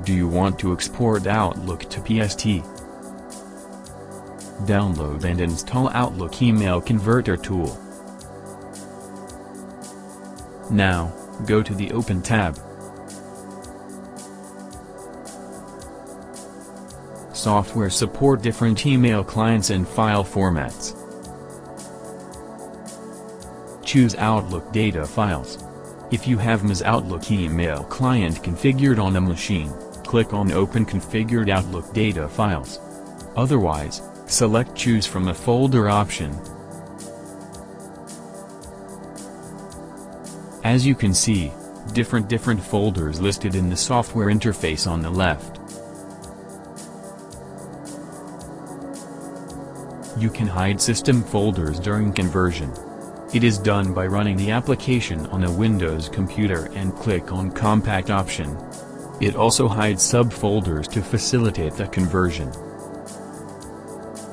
Do you want to export Outlook to PST? Download and install Outlook Email Converter tool. Now, go to the Open tab. Software support different email clients and file formats. Choose Outlook data files. If you have MS Outlook email client configured on a machine, click on Open Configured Outlook data files. Otherwise, select Choose from a folder option. As you can see, different folders listed in the software interface on the left. You can hide system folders during conversion. It is done by running the application on a Windows computer and click on Compact option. It also hides subfolders to facilitate the conversion.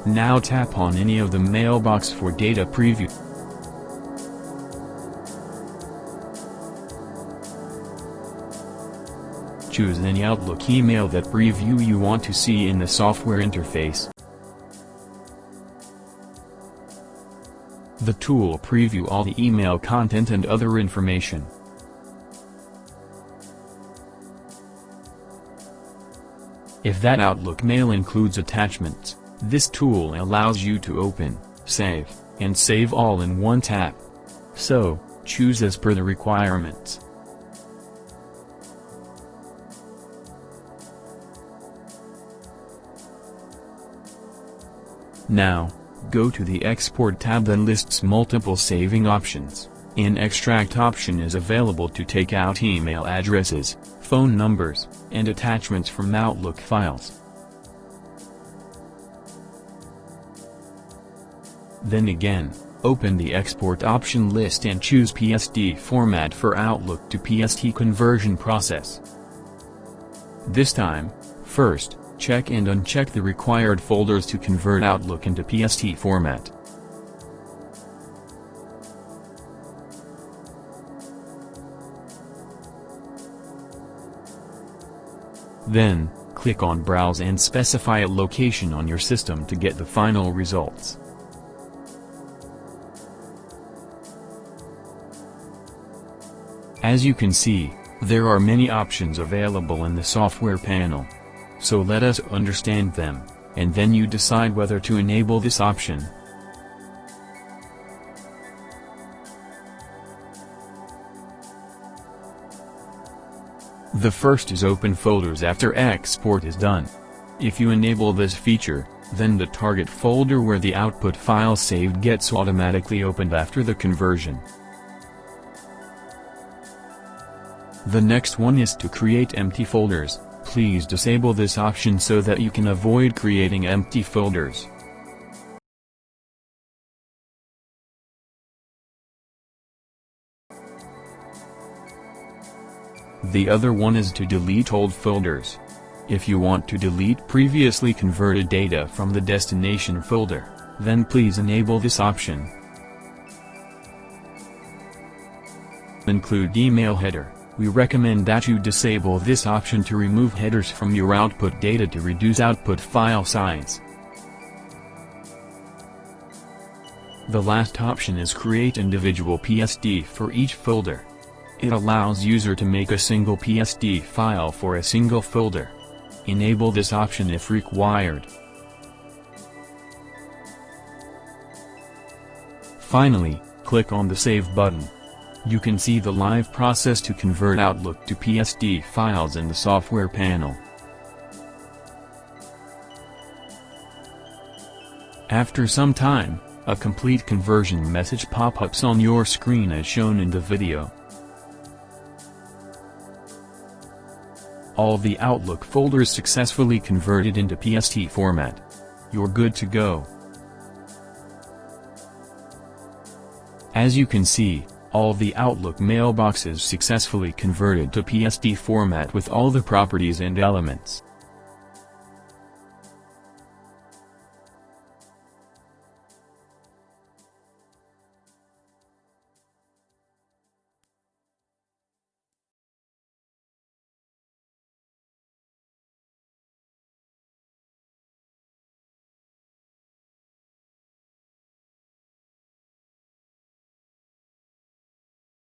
Now tap on any of the mailbox for data preview. Choose any Outlook email that preview you want to see in the software interface. The tool preview all the email content and other information. If that Outlook mail includes attachments, this tool allows you to open, save, and save all in one tap. So, choose as per the requirements. Now, go to the Export tab that lists multiple saving options. An Extract option is available to take out email addresses, phone numbers, and attachments from Outlook files. Then again, open the Export option list and choose PSD format for Outlook to PST conversion process. This time, first, check and uncheck the required folders to convert Outlook into PST format. Then, click on Browse and specify a location on your system to get the final results. As you can see, there are many options available in the software panel. So let us understand them, and then you decide whether to enable this option. The first is open folders after export is done. If you enable this feature, then the target folder where the output file saved gets automatically opened after the conversion. The next one is to create empty folders. Please disable this option so that you can avoid creating empty folders. The other one is to delete old folders. If you want to delete previously converted data from the destination folder, then please enable this option. Include email header. We recommend that you disable this option to remove headers from your output data to reduce output file size. The last option is create individual PSD for each folder. It allows user to make a single PSD file for a single folder. Enable this option if required. Finally, click on the Save button. You can see the live process to convert Outlook to PSD files in the software panel. After some time, a complete conversion message pop-ups on your screen as shown in the video. All the Outlook folders successfully converted into PST format. You're good to go. As you can see, all the Outlook mailboxes successfully converted to PST format with all the properties and elements.